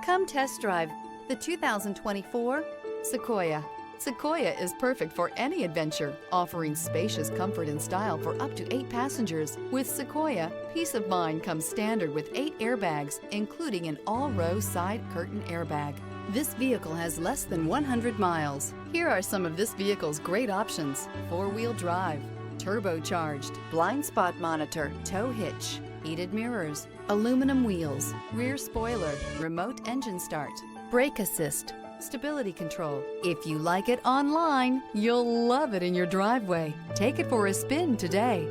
Come test drive the 2024 Sequoia. Sequoia is perfect for any adventure, offering spacious comfort and style for up to 8 passengers. With Sequoia, peace of mind comes standard with 8 airbags, including an all-row side curtain airbag. This vehicle has less than 100 miles. Here are some of this vehicle's great options: 4-wheel drive, turbocharged, blind spot monitor, tow hitch, heated mirrors, aluminum wheels, rear spoiler, remote engine start, brake assist, stability control. If you like it online, you'll love it in your driveway. Take it for a spin today.